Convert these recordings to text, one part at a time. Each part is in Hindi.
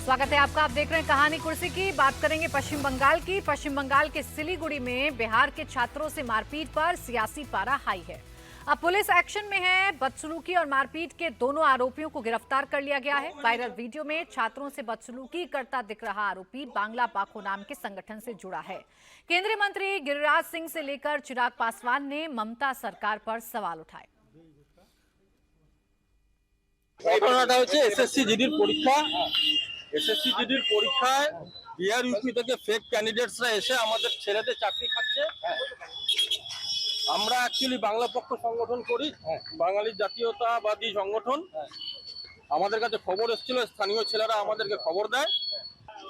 स्वागत है आपका। आप देख रहे हैं कहानी कुर्सी की। बात करेंगे पश्चिम बंगाल की। पश्चिम बंगाल के सिलीगुड़ी में बिहार के छात्रों से मारपीट पर सियासी पारा हाई है। अब पुलिस एक्शन में है। बदसलूकी और मारपीट के दोनों आरोपियों को गिरफ्तार कर लिया गया है। वायरल वीडियो में छात्रों से बदसलूकी करता दिख रहा आरोपी बांग्ला बाखो नाम के संगठन से जुड़ा है। केंद्रीय मंत्री गिरिराज सिंह से लेकर चिराग पासवान ने ममता सरकार पर सवाल उठाए। ঘটনাটা হচ্ছে এসএসসি জিডির পরীক্ষায় বিহার ইউপি থেকে ফেক ক্যান্ডিডেটসরা এসে আমাদের ছেলেদের চাকরি খাচ্ছে। আমরা অ্যাকচুয়ালি বাংলা পক্ষ সংগঠন করি, বাঙালি জাতীয়তাবাদী সংগঠন। আমাদের কাছে খবর এসেছিল, স্থানীয় ছেলেরা আমাদেরকে খবর দেয়।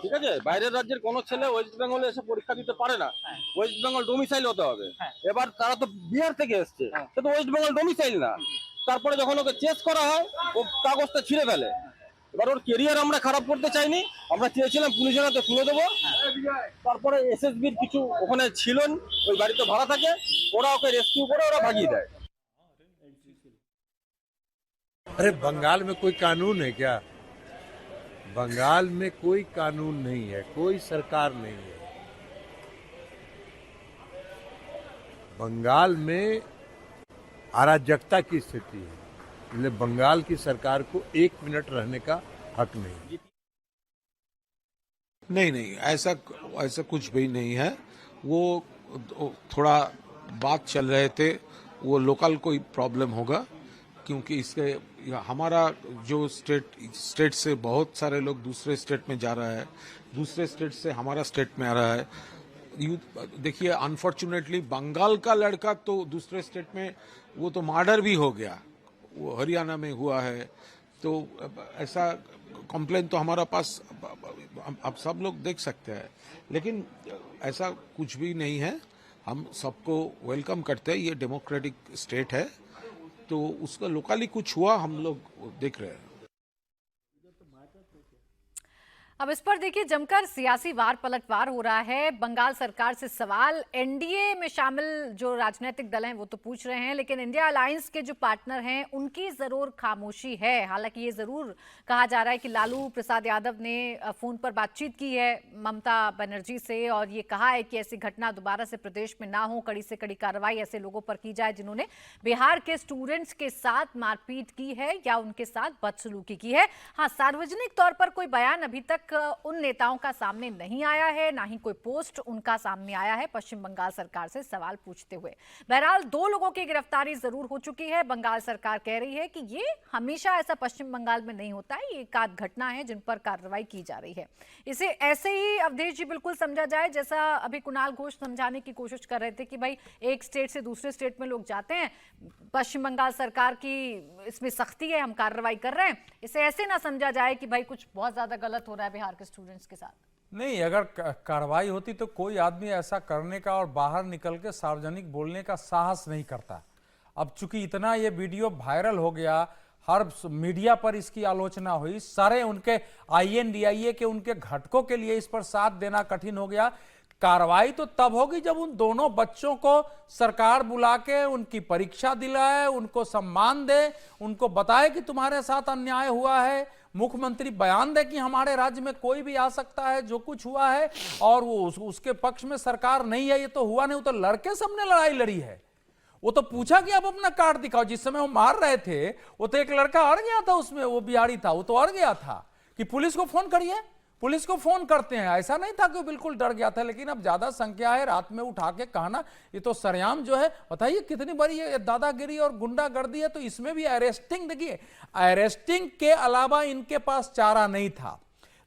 ঠিক আছে, বাইরের রাজ্যের কোনো ছেলে ওয়েস্ট বেঙ্গলে এসে পরীক্ষা দিতে পারে না, ওয়েস্ট বেঙ্গল ডোমিসাইল হতে হবে। এবার তারা তো বিহার থেকে এসছে, সে তো ওয়েস্ট বেঙ্গল ডোমিসাইল না। তারপরে যখন ওকে চেস করা হয় ও কাগজটা ছিঁড়ে ফেলে। এবার ওর কেরিয়ার আমরা খারাপ করতে চাইনি, আমরা চেয়েছিলাম পুলিশের হাতে তুলে দেবো। তারপরে এসএসবির কিছু ওখানে ছিলেন, ওই বাড়িতে ভাড়া থাকে, ওরা ওকে রেস্কিউ করে ওরা ভাগিয়ে দেয়। अरे बंगाल में कोई कानून है क्या? बंगाल में कोई कानून नहीं है, कोई सरकार नहीं है। बंगाल में अराजकता की स्थिति है, इसलिए बंगाल की सरकार को 1 मिनट रहने का हक नहीं। नहीं, ऐसा कुछ भी नहीं है। वो थोड़ा बात चल रहे थे, वो लोकल कोई प्रॉब्लम होगा, क्योंकि इसके हमारा जो स्टेट से बहुत सारे लोग दूसरे स्टेट में जा रहा है, दूसरे स्टेट से हमारा स्टेट में आ रहा है। देखिए, अनफॉर्चुनेटली बंगाल का लड़का तो दूसरे स्टेट में वो तो मर्डर भी हो गया, वो हरियाणा में हुआ है। तो ऐसा कंप्लेन तो हमारा पास आप सब लोग देख सकते हैं, लेकिन ऐसा कुछ भी नहीं है। हम सबको वेलकम करते हैं, ये डेमोक्रेटिक स्टेट है, तो उसका लोकली कुछ हुआ हम लोग देख रहे हैं। अब इस पर देखिए जमकर सियासी वार पलटवार हो रहा है। बंगाल सरकार से सवाल, एनडीए में शामिल जो राजनीतिक दल हैं वो तो पूछ रहे हैं, लेकिन इंडिया अलायंस के जो पार्टनर हैं उनकी जरूर खामोशी है। हालांकि ये जरूर कहा जा रहा है कि लालू प्रसाद यादव ने फोन पर बातचीत की है ममता बनर्जी से और ये कहा है कि ऐसी घटना दोबारा से प्रदेश में ना हो, कड़ी से कड़ी कार्रवाई ऐसे लोगों पर की जाए जिन्होंने बिहार के स्टूडेंट्स के साथ मारपीट की है या उनके साथ बदसलूकी की है। हाँ, सार्वजनिक तौर पर कोई बयान अभी तक उन नेताओं का सामने नहीं आया है, ना ही कोई पोस्ट उनका सामने आया है पश्चिम बंगाल सरकार से सवाल पूछते हुए। बहरहाल 2 लोगों की गिरफ्तारी जरूर हो चुकी है। बंगाल सरकार कह रही है कि ये हमेशा ऐसा पश्चिम बंगाल में नहीं होता है, ये एक आध घटना है जिन पर कार्रवाई की जा रही है। इसे ऐसे ही अवधेश जी बिल्कुल समझा जाए जैसा अभी कुणाल घोष समझाने की कोशिश कर रहे थे कि भाई एक स्टेट से दूसरे स्टेट में लोग जाते हैं, पश्चिम बंगाल सरकार की इसमें सख्ती है, हम कार्रवाई कर रहे हैं। इसे ऐसे ना समझा जाए कि भाई कुछ बहुत ज्यादा गलत हो रहा है बिहार के स्टूडेंट्स के साथ। नहीं, अगर कार्रवाई होती तो कोई आदमी ऐसा करने का और बाहर निकल के सार्वजनिक बोलने का साहस नहीं करता। अब चूंकि इतना ये वीडियो वायरल हो गया, हर मीडिया पर इसकी आलोचना हुई, सारे उनके INDIA के उनके घटकों के लिए इस पर साथ देना कठिन हो गया। कार्रवाई तो तब होगी जब उन दोनों बच्चों को सरकार बुला के उनकी परीक्षा दिलाए, उनको सम्मान दे, उनको बताए कि तुम्हारे साथ अन्याय हुआ है। मुख्यमंत्री बयान दे कि हमारे राज्य में कोई भी आ सकता है, जो कुछ हुआ है, और वो उसके पक्ष में सरकार नहीं है। ये तो हुआ नहीं, वो तो लड़के सबने लड़ाई लड़ी है। वो तो पूछा कि आप अपना कार्ड दिखाओ। जिस समय वो मार रहे थे वो तो एक लड़का अड़ गया था, उसमें वो बिहारी था, वो तो अड़ गया था कि पुलिस को फोन करिए। पुलिस को फोन करते हैं, ऐसा नहीं था कि वो बिल्कुल डर गया था। लेकिन अब ज्यादा संख्या है, रात में उठा के कहना, ये तो सरेआम जो है, बताइए कितनी बड़ी ये दादागिरी और गुंडागर्दी है। तो इसमें भी अरेस्टिंग, देखिए अरेस्टिंग के अलावा इनके पास चारा नहीं था।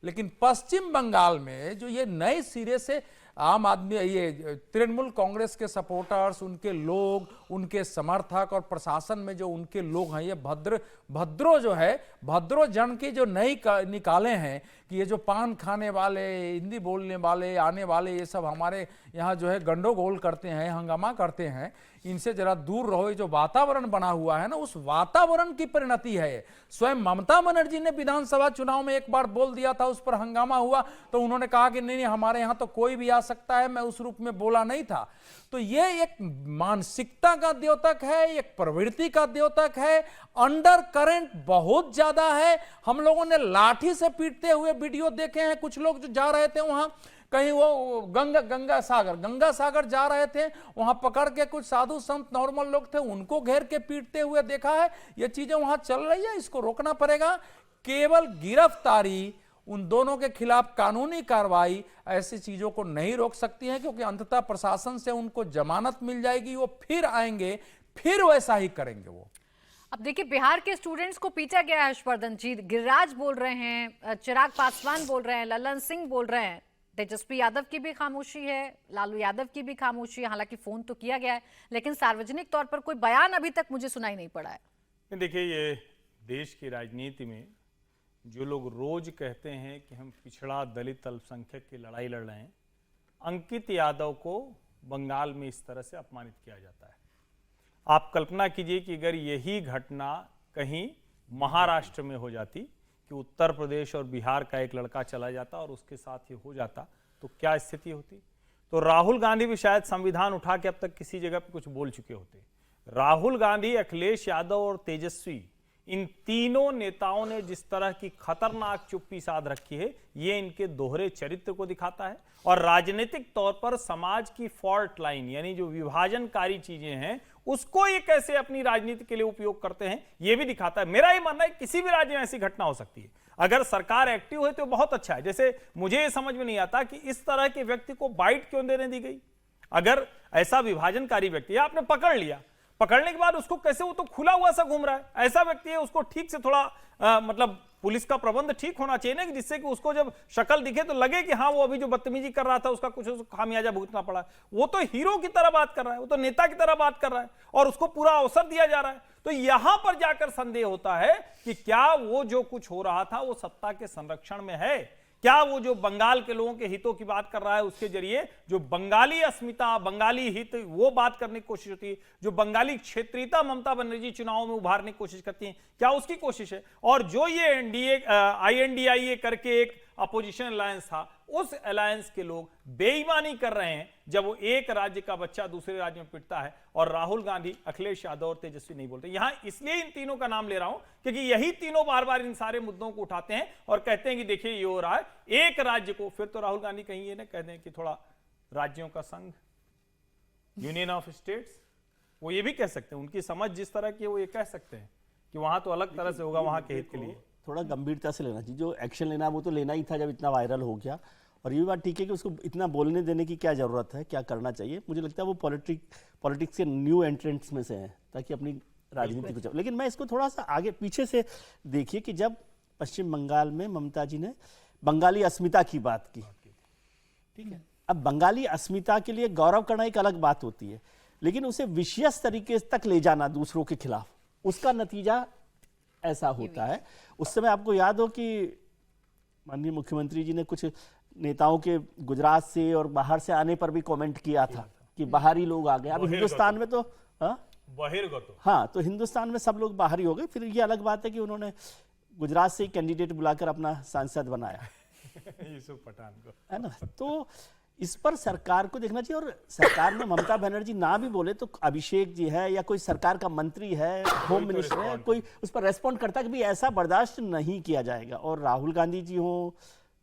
लेकिन पश्चिम बंगाल में जो ये नए सिरे से आम आदमी, ये तृणमूल कांग्रेस के सपोर्टर्स, उनके लोग, उनके समर्थक और प्रशासन में जो उनके लोग हैं, ये भद्रो जो है, भद्रो जन के जो नई निकाले हैं कि ये जो पान खाने वाले, हिंदी बोलने वाले, आने वाले, ये सब हमारे यहाँ जो है गंडोगोल करते हैं, हंगामा करते हैं, इनसे जरा दूर रहो। ये जो वातावरण बना हुआ है ना, उस वातावरण की परिणति है। स्वयं ममता बनर्जी ने विधानसभा चुनाव में एक बार बोल दिया था, उस पर हंगामा हुआ तो उन्होंने कहा कि नहीं, हमारे यहाँ तो कोई भी आ सकता है, मैं उस रूप में बोला नहीं था। तो ये एक मानसिकता का द्योतक है, एक प्रवृत्ति का द्योतक है। अंडर करंट बहुत ज्यादा है। हम लोगों ने लाठी से पीटते हुए वीडियो देखे हैं। कुछ लोग जो जा रहे थे वहां, कहीं वो गंगा सागर जा रहे थे, वहां पकड़ के कुछ साधु संत नॉर्मल लोग थे, उनको घेर के पीटते हुए देखा है। ये चीजें वहां चल रही है, इसको रोकना पड़ेगा। केवल गिरफ्तारी, उन दोनों के खिलाफ कानूनी कार्रवाई ऐसी चीजों को नहीं रोक सकती है, क्योंकि अंततः प्रशासन से उनको जमानत मिल जाएगी, वो फिर आएंगे, फिर वैसा ही करेंगे वो। अब देखिए, बिहार के स्टूडेंट्स को पीटा गया है हर्षवर्धन जी। गिरिराज बोल रहे हैं, चिराग पासवान बोल रहे हैं, ललन सिंह बोल रहे हैं, तेजस्वी यादव की भी खामोशी है, लालू यादव की भी खामोशी है। हालांकि फोन तो किया गया है, लेकिन सार्वजनिक तौर पर कोई बयान अभी तक मुझे सुनाई नहीं पड़ा है। देखिए, ये देश की राजनीति में जो लोग रोज कहते हैं कि हम पिछड़ा दलित अल्पसंख्यक की लड़ाई लड़ रहे हैं, अंकित यादव को बंगाल में इस तरह से अपमानित किया जाता है। आप कल्पना कीजिए कि अगर यही घटना कहीं महाराष्ट्र में हो जाती, कि उत्तर प्रदेश और बिहार का एक लड़का चला जाता और उसके साथ ये हो जाता, तो क्या स्थिति होती। तो राहुल गांधी भी शायद संविधान उठा के अब तक किसी जगह पे कुछ बोल चुके होते। राहुल गांधी, अखिलेश यादव और तेजस्वी, इन तीनों नेताओं ने जिस तरह की खतरनाक चुप्पी साध रखी है, ये इनके दोहरे चरित्र को दिखाता है। और राजनीतिक तौर पर समाज की फॉल्ट लाइन, यानी जो विभाजनकारी चीजें हैं, उसको ये कैसे अपनी राजनीति के लिए उपयोग करते हैं, ये भी दिखाता है। मेरा ये मानना है किसी भी राज्य में ऐसी घटना हो सकती है। अगर सरकार एक्टिव है तो बहुत अच्छा है। जैसे मुझे ये समझ में नहीं आता कि इस तरह के व्यक्ति को बाइट क्यों देने दी गई। अगर ऐसा विभाजनकारी व्यक्ति है, आपने पकड़ लिया, पकड़ने के बाद उसको कैसे, वो तो खुला हुआ सा घूम रहा है, ऐसा व्यक्ति है, उसको ठीक से थोड़ा मतलब पुलिस का प्रबंध ठीक होना चाहिए ना, कि जिससे कि उसको जब शक्ल दिखे तो लगे कि हाँ, वो अभी जो बदतमीजी कर रहा था उसका कुछ खामियाजा भुगतना पड़ा। वो तो हीरो की तरह बात कर रहा है, वो तो नेता की तरह बात कर रहा है, और उसको पूरा अवसर दिया जा रहा है। तो यहां पर जाकर संदेह होता है कि क्या वो जो कुछ हो रहा था वो सत्ता के संरक्षण में है, क्या वो जो बंगाल के लोगों के हितों की बात कर रहा है, उसके जरिए जो बंगाली अस्मिता, बंगाली हित, वो बात करने की कोशिश होती है, जो बंगाली क्षेत्रीयता ममता बनर्जी चुनाव में उभारने की कोशिश करती है, क्या उसकी कोशिश है। और जो ये एनडीए INDIA करके एक अपोजिशन अलायंस था, उस अलायंस के लोग बेईमानी कर रहे हैं जब वो एक राज्य का बच्चा दूसरे राज्य में पिटता है, और राहुल गांधी, अखिलेश यादव और तेजस्वी नहीं बोलते। यहां इसलिए इन तीनों का नाम ले रहा हूं क्योंकि यही तीनों बार बार इन सारे मुद्दों को उठाते हैं और कहते हैं कि देखिए ये हो रहा है एक राज्य को। फिर तो राहुल गांधी कहीं ये ना कह दें कि थोड़ा राज्यों का संघ, यूनियन ऑफ स्टेट्स, वो ये भी कह सकते हैं। उनकी समझ जिस तरह की है वो ये कह सकते हैं कि वहां तो अलग तरह से होगा, वहां के हित के लिए थोड़ा गंभीरता से लेना चाहिए। जो एक्शन लेना है वो तो लेना ही था जब इतना वायरल हो गया। और ये बात ठीक है कि उसको इतना बोलने देने की क्या ज़रूरत है, क्या करना चाहिए। मुझे लगता है वो पॉलिटिक्स के न्यू एंट्रेंट्स में से हैं, ताकि अपनी राजनीति को। लेकिन मैं इसको थोड़ा सा आगे पीछे से देखिए कि जब पश्चिम बंगाल में ममता जी ने बंगाली अस्मिता की बात की, ठीक है, अब बंगाली अस्मिता के लिए गौरव करना एक अलग बात होती है, लेकिन उसे विशेष तरीके तक ले जाना दूसरों के खिलाफ, उसका नतीजा ऐसा होता है। उस समय आपको याद हो कि माननीय मुख्यमंत्री जी ने कुछ नेताओं के गुजरात से और बाहर से आने पर भी कमेंट किया था कि बाहरी लोग आ गए। अब हिंदुस्तान में तो बहिर्गत, हाँ, तो हिंदुस्तान में सब लोग बाहरी हो गए। फिर ये अलग बात है कि उन्होंने गुजरात से कैंडिडेट बुलाकर अपना सांसद बनाया यूसुफ पठान को, है ना। तो इस पर सरकार को देखना चाहिए। और सरकार में ममता बनर्जी ना भी बोले तो अभिषेक जी है या कोई सरकार का मंत्री है, होम मिनिस्टर है, कोई उस पर रेस्पॉन्ड करता है कि भाई ऐसा बर्दाश्त नहीं किया जाएगा। और राहुल गांधी जी हो,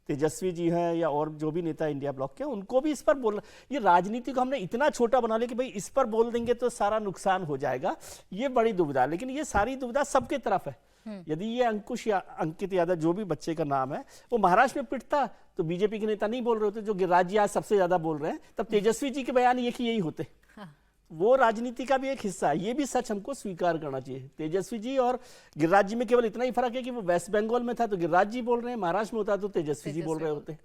तेजस्वी जी हैं, या और जो भी नेता इंडिया ब्लॉक के, उनको भी इस पर बोलना। ये राजनीति को हमने इतना छोटा बना लिया कि भाई इस पर बोल देंगे तो सारा नुकसान हो जाएगा, ये बड़ी दुविधा। लेकिन ये सारी दुविधा सबके तरफ है। यदि ये अंकुश या अंकित यादव, जो भी बच्चे का नाम है, वो महाराष्ट्र में पिटता तो बीजेपी के नेता नहीं बोल रहे होते, जो राज्य आज सबसे ज्यादा बोल रहे हैं, तब तेजस्वी जी के बयान ये कि यही होते। वो राजनीति का भी एक हिस्सा है, ये भी सच हमको स्वीकार करना चाहिए। तेजस्वी जी और गिरिराज जी में केवल इतना ही फर्क है कि वो वेस्ट बंगाल में था तो गिरिराज जी बोल रहे हैं, महाराष्ट्र में होता तो तेजस्वी जी बोल रहे होते।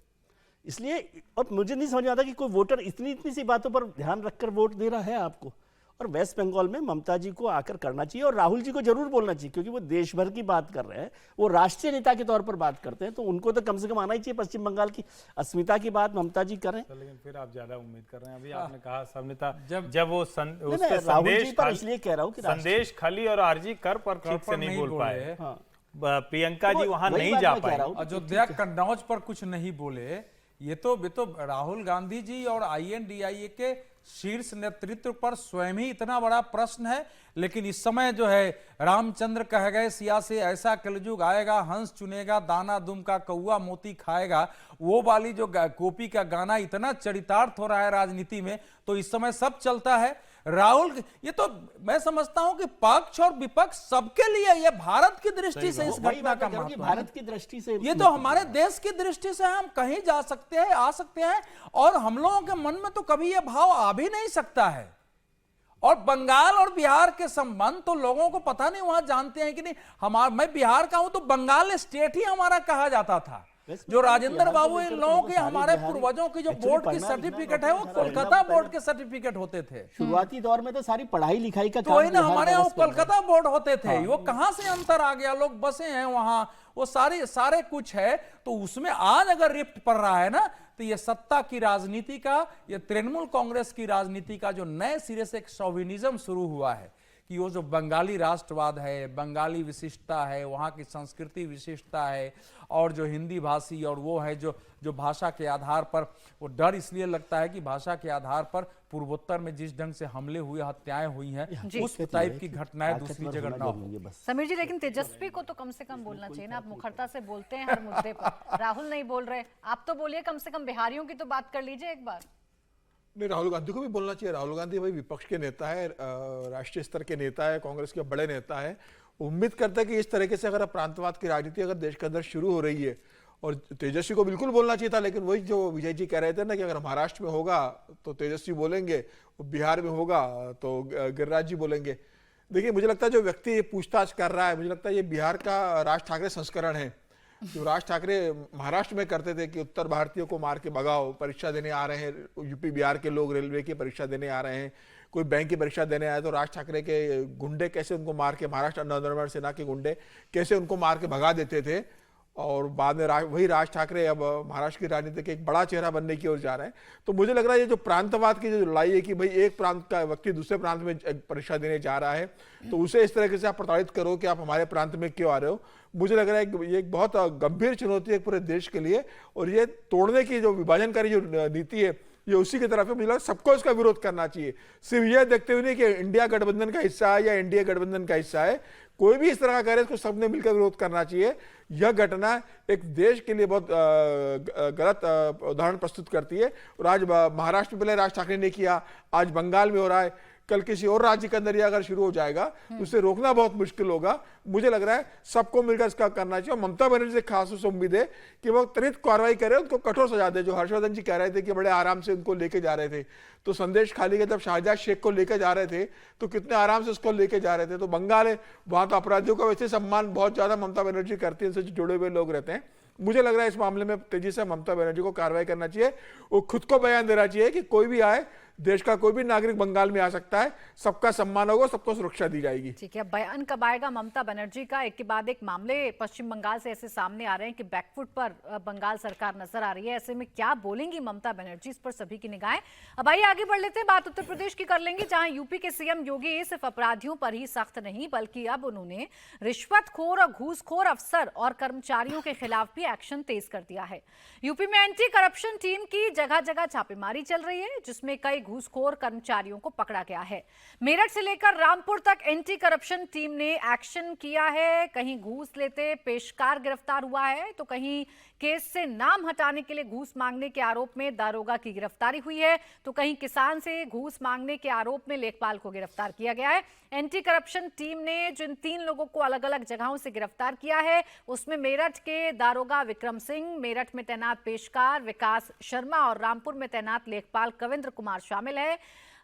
इसलिए, और मुझे नहीं समझ आता कि कोई वोटर इतनी सी बातों पर ध्यान रखकर वोट दे रहा है आपको। और वेस्ट बंगाल में ममता जी को आकर करना चाहिए, और राहुल जी को जरूर बोलना चाहिए, क्योंकि वो देश भर की बात कर रहे हैं, वो राष्ट्रीय नेता के तौर पर बात करते हैं, तो उनको तो कम से कम आना ही चाहिए। पश्चिम बंगाल की अस्मिता की बात ममता जी करें। लेकिन फिर आप ज्यादा उम्मीद कर रहे हैं। अभी आपने कहा सब नेता जब वो उसके इसलिए कह रहा हूँ कि संदेश खली और आरजी कर पर ठीक से नहीं बोल पाए। प्रियंका जी वहां नहीं जा पाए। अयोध्या कन्नौज पर कुछ नहीं बोले। ये तो राहुल गांधी जी और INDIA के शीर्ष नेतृत्व पर स्वयं ही इतना बड़ा प्रश्न है। लेकिन इस समय जो है रामचंद्र कह गए सिया से ऐसा कलयुग आएगा, हंस चुनेगा दाना दुम का कौआ मोती खाएगा, वो वाली जो गोपी का गाना इतना चरितार्थ हो रहा है राजनीति में, तो इस समय सब चलता है। राहुल, ये तो मैं समझता हूं कि पक्ष और विपक्ष सबके लिए ये भारत की दृष्टि से इस वही घटना बात का है कि महत्व है। भारत की दृष्टि से ये तो हमारे देश की दृष्टि से हम कहीं जा सकते हैं, आ सकते हैं, और हम लोगों के मन में तो कभी ये भाव आ भी नहीं सकता है। और बंगाल और बिहार के संबंध तो लोगों को पता नहीं, वहां जानते हैं कि नहीं। मैं बिहार का हूं तो बंगाल स्टेट ही हमारा कहा जाता था। जो राजेंद्र बाबू इन लोगों के, हमारे पूर्वजों की जो बोर्ड की सर्टिफिकेट है वो कोलकाता बोर्ड के सर्टिफिकेट होते थे। शुरुआती दौर में तो सारी पढ़ाई लिखाई का तो वही ना, हमारे यहाँ कोलकाता बोर्ड होते थे। वो कहां से अंतर आ गया, लोग बसे हैं वहां, वो सारे कुछ है। तो उसमें आज अगर रिफ्ट पड़ रहा है ना, तो ये सत्ता की राजनीति का, ये तृणमूल कांग्रेस की राजनीति का जो नए सिरे से एक शोविनिज्म शुरू हुआ है कि वो जो बंगाली राष्ट्रवाद है, बंगाली विशिष्टता है, वहाँ की संस्कृति विशिष्टता है, और जो हिंदी भाषी और वो है जो भाषा के आधार पर, वो डर इसलिए लगता है कि भाषा के आधार पर पूर्वोत्तर में जिस ढंग से हमले हुए, हत्याएं हुई हैं, उस टाइप की घटनाएं दूसरी जगह ना हो। समीर जी, लेकिन तेजस्वी को तो कम से कम बोलना चाहिए ना। आप मुखरता से बोलते हैं हर मुद्दे पर, राहुल नहीं बोल रहे, आप तो बोलिए, कम से कम बिहारियों की तो बात कर लीजिए एक बार। नहीं, राहुल गांधी को भी बोलना चाहिए। राहुल गांधी भाई विपक्ष के नेता है, राष्ट्रीय स्तर के नेता है, कांग्रेस के बड़े नेता है। उम्मीद करता है कि इस तरीके से अगर प्रांतवाद की राजनीति अगर देश के अंदर शुरू हो रही है, और तेजस्वी को बिल्कुल बोलना चाहिए था, लेकिन वही जो विजय जी कह रहे थे ना कि अगर महाराष्ट्र में होगा तो तेजस्वी बोलेंगे, बिहार में होगा तो गिरिराज जी बोलेंगे। देखिए, मुझे लगता है जो व्यक्ति पूछताछ कर रहा है, मुझे लगता है ये बिहार का राज ठाकरे संस्करण है। जो राज ठाकरे महाराष्ट्र में करते थे कि उत्तर भारतीयों को मार के भगाओ, परीक्षा देने आ रहे हैं यूपी बिहार के लोग, रेलवे की परीक्षा देने आ रहे हैं, कोई बैंक की परीक्षा देने आए तो राज ठाकरे के गुंडे कैसे उनको मार के, महाराष्ट्र नवनिर्माण सेना के गुंडे कैसे उनको मार के भगा देते थे। और बाद में वही राज ठाकरे अब महाराष्ट्र की राजनीति के एक बड़ा चेहरा बनने की ओर जा रहे हैं। तो मुझे लग रहा है ये जो प्रांतवाद की जो लड़ाई है कि भाई एक प्रांत का व्यक्ति दूसरे प्रांत में परीक्षा देने जा रहा है, तो उसे इस तरह से आप प्रताड़ित करो कि आप हमारे प्रांत में क्यों आ रहे हो। मुझे लग रहा है कि ये एक बहुत गंभीर चुनौती है पूरे देश के लिए, और ये तोड़ने की जो विभाजनकारी जो नीति है ये उसी की तरफ है। मुझे लगता है सबको इसका विरोध करना चाहिए, सिर्फ यह देखते हुए नहीं कि इंडिया गठबंधन का हिस्सा है या एनडीए गठबंधन का हिस्सा है। कोई भी इस तरह का करे, इसको सबने मिलकर विरोध करना चाहिए। यह घटना एक देश के लिए बहुत गलत उदाहरण प्रस्तुत करती है। और आज महाराष्ट्र में पहले राज ठाकरे ने किया, आज बंगाल में हो रहा है, कल किसी और राज्य के अंदर ये अगर शुरू हो जाएगा तो उसे रोकना बहुत मुश्किल होगा। मुझे लग रहा है सबको मिलकर इसका करना चाहिए। ममता बनर्जी से खास तौर से उम्मीद है कि वो त्वरित कार्रवाई करे, उनको कठोर सजा दे। जो हर्षवर्धन जी कह रहे थे कि बड़े आराम से उनको लेके जा रहे थे, तो संदेश खाली के जब शाहजहां शेख को लेकर जा रहे थे तो कितने आराम से उसको लेके जा रहे थे। तो बंगाल है, वहां तो अपराधियों का वैसे सम्मान बहुत ज्यादा ममता बनर्जी करती है, इनसे जुड़े हुए लोग रहते हैं। मुझे लग रहा है इस मामले में तेजी से ममता बनर्जी को कार्रवाई करना चाहिए। वो खुद को बयान देना चाहिए कि कोई भी आए, देश का कोई भी नागरिक बंगाल में आ सकता है, सबका सम्मान होगा, सबको सुरक्षा दी जाएगी। ठीक है, बयान कब आएगा ममता बनर्जी का? एक के बाद एक मामले पश्चिम बंगाल से ऐसे सामने आ रहे हैं कि बैकफुट पर बंगाल सरकार नजर आ रही है। ऐसे में क्या बोलेंगी ममता बनर्जी, इस पर सभी की निगाहें। अब आइए आगे बढ़ लेते हैं, बात उत्तर प्रदेश की कर लेंगे, जहां यूपी के सीएम योगी सिर्फ अपराधियों पर ही सख्त नहीं, बल्कि अब उन्होंने रिश्वतखोर और घूसखोर अफसर और कर्मचारियों के खिलाफ भी एक्शन तेज कर दिया है। यूपी में एंटी करप्शन टीम की जगह जगह छापेमारी चल रही है, जिसमें कई घूसखोर कर्मचारियों को पकड़ा गया है। मेरठ से लेकर रामपुर तक एंटी करप्शन टीम ने एक्शन किया है। कहीं घूस लेते पेशकार गिरफ्तार हुआ है, तो कहीं केस से नाम हटाने के लिए घूस मांगने के आरोप में दारोगा की गिरफ्तारी हुई है, तो कहीं किसान से घूस मांगने के आरोप में लेखपाल को गिरफ्तार किया गया है। एंटी करप्शन टीम ने जिन 3 लोगों को अलग अलग जगहों से गिरफ्तार किया है, उसमें मेरठ के दारोगा विक्रम सिंह, मेरठ में तैनात पेशकार विकास शर्मा और रामपुर में तैनात लेखपाल कविंद्र कुमार शामिल है।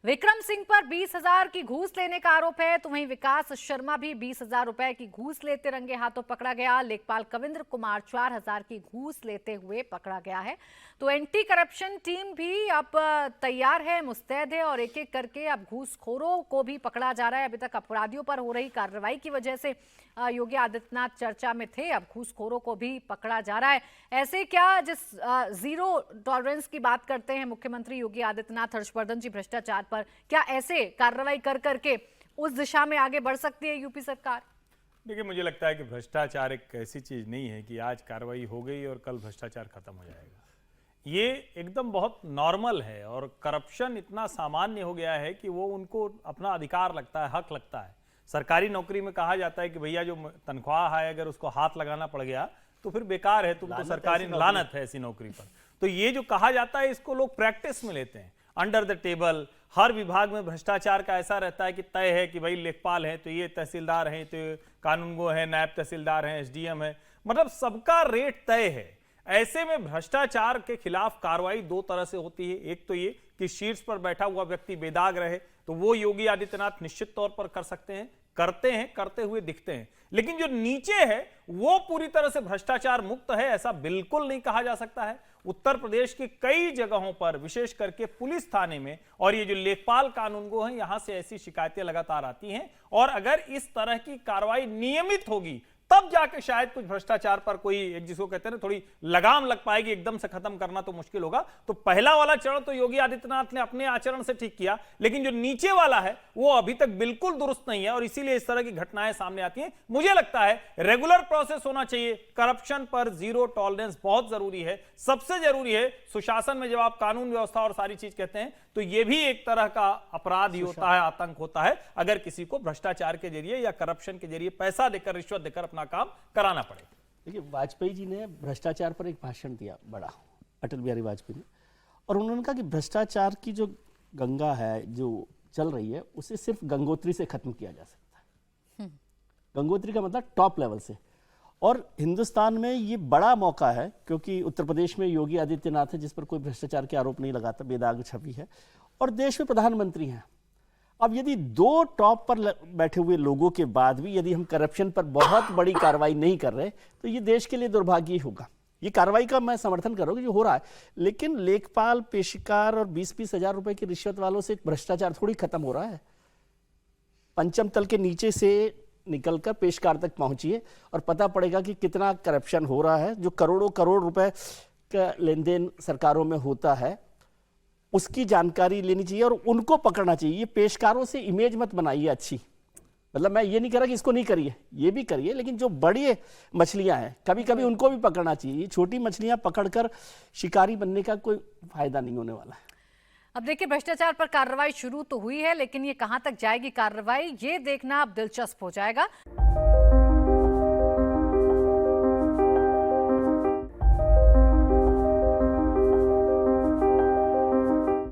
विक्रम सिंह पर 20,000 की घूस लेने का आरोप है, तो वहीं विकास शर्मा भी 20,000 रुपए की घूस लेते रंगे हाथों पकड़ा गया। लेखपाल कविंद्र कुमार 4,000 की घूस लेते हुए पकड़ा गया है। तो एंटी करप्शन टीम भी अब तैयार है, मुस्तैद है, और एक एक करके अब घूसखोरों को भी पकड़ा जा रहा है। अभी तक अपराधियों पर हो रही कार्रवाई की वजह से योगी आदित्यनाथ चर्चा में थे, अब घूसखोरों को भी पकड़ा जा रहा है। ऐसे क्या, जिस जीरो टॉलरेंस की बात करते हैं मुख्यमंत्री योगी आदित्यनाथ, हर्षवर्धन जी, भ्रष्टाचार पर, क्या ऐसे कार्रवाई कर करके उस दिशा में आगे बढ़ सकती है यूपी सरकार? देखिए, मुझे लगता है कि भ्रष्टाचार एक ऐसी चीज नहीं है कि आज कार्रवाई हो गई और कल भ्रष्टाचार खत्म हो जाएगा। ये एकदम बहुत नॉर्मल है और करप्शन इतना सामान्य हो गया है कि वो उनको अपना अधिकार लगता है, हक लगता है। सरकारी नौकरी में कहा जाता है कि भैया जो तनख्वाह है अगर उसको हाथ लगाना पड़ गया तो फिर बेकार है, तुम तो सरकारी लानत है ऐसी नौकरी पर। तो ये जो कहा जाता है इसको लोग प्रैक्टिस में लेते हैं, अंडर द टेबल। हर विभाग में भ्रष्टाचार का ऐसा रहता है कि तय है कि भाई लेखपाल है तो ये तहसीलदार हैं, तो कानूनगो है, नायब तहसीलदार हैं, एसडीएम है, मतलब सबका रेट तय है। ऐसे में भ्रष्टाचार के खिलाफ कार्रवाई दो तरह से होती है। एक तो ये कि शीर्ष पर बैठा हुआ व्यक्ति बेदाग रहे, तो वो योगी आदित्यनाथ निश्चित तौर पर कर सकते हैं, करते हैं, करते हुए दिखते हैं। लेकिन जो नीचे है वो पूरी तरह से भ्रष्टाचार मुक्त है ऐसा बिल्कुल नहीं कहा जा सकता है। उत्तर प्रदेश की कई जगहों पर, विशेष करके पुलिस थाने में और ये जो लेखपाल कानूनगो हैं, यहां से ऐसी शिकायतें लगातार आती हैं। और अगर इस तरह की कार्रवाई नियमित होगी तब जाके शायद कुछ भ्रष्टाचार पर कोई, एक जिसको कहते हैं ना, थोड़ी लगाम लग पाएगी। एकदम से खत्म करना तो मुश्किल होगा। तो पहला वाला चरण तो योगी आदित्यनाथ ने अपने आचरण से ठीक किया, लेकिन जो नीचे वाला है वो अभी तक बिल्कुल दुरुस्त नहीं है और इसीलिए इस तरह की घटनाएं सामने आती हैं। मुझे लगता है रेगुलर प्रोसेस होना चाहिए। करप्शन पर जीरो टॉलरेंस बहुत जरूरी है। सबसे जरूरी है सुशासन में, जब आप कानून व्यवस्था और सारी चीज कहते हैं तो यह भी एक तरह का अपराध ही होता है, आतंक होता है, अगर किसी को भ्रष्टाचार के जरिए या करप्शन के जरिए पैसा देकर, रिश्वत देकर अपना काम कराना पड़े। देखिए, वाजपेयी जी ने भ्रष्टाचार पर एक भाषण दिया बड़ा, अटल बिहारी वाजपेयी ने, और उन्होंने कहा कि भ्रष्टाचार की जो गंगा है जो चल रही है उसे सिर्फ गंगोत्री से खत्म किया जा सकता है। गंगोत्री का मतलब टॉप लेवल से। और हिंदुस्तान में ये बड़ा मौका है क्योंकि उत्तर प्रदेश में योगी आदित्यनाथ है जिस पर कोई भ्रष्टाचार के आरोप नहीं लगाता, बेदाग छवि है, और देश में प्रधानमंत्री हैं। अब यदि दो टॉप पर बैठे हुए लोगों के बाद भी यदि हम करप्शन पर बहुत बड़ी कार्रवाई नहीं कर रहे तो ये देश के लिए दुर्भाग्य होगा। ये कार्रवाई का मैं समर्थन कर रहा हूँ कि जो हो रहा है, लेकिन लेखपाल, पेशकार और 20-20 हजार रुपए की रिश्वत वालों से भ्रष्टाचार थोड़ी खत्म हो रहा है। पंचम तल के नीचे से निकलकर पेशकार तक पहुंचिए और पता पड़ेगा कि कितना करप्शन हो रहा है। जो करोड़ों करोड़ रुपए का लेन देन सरकारों में होता है उसकी जानकारी लेनी चाहिए और उनको पकड़ना चाहिए। ये पेशकारों से इमेज मत बनाइए अच्छी, मतलब मैं ये नहीं कह रहा कि इसको नहीं करिए, ये भी करिए, लेकिन जो बड़ी मछलियां हैं कभी कभी उनको भी पकड़ना चाहिए। छोटी मछलियां पकड़कर शिकारी बनने का कोई फायदा नहीं होने वाला है। अब देखिए, भ्रष्टाचार पर कार्रवाई शुरू तो हुई है, लेकिन ये कहां तक जाएगी कार्रवाई, ये देखना अब दिलचस्प हो जाएगा।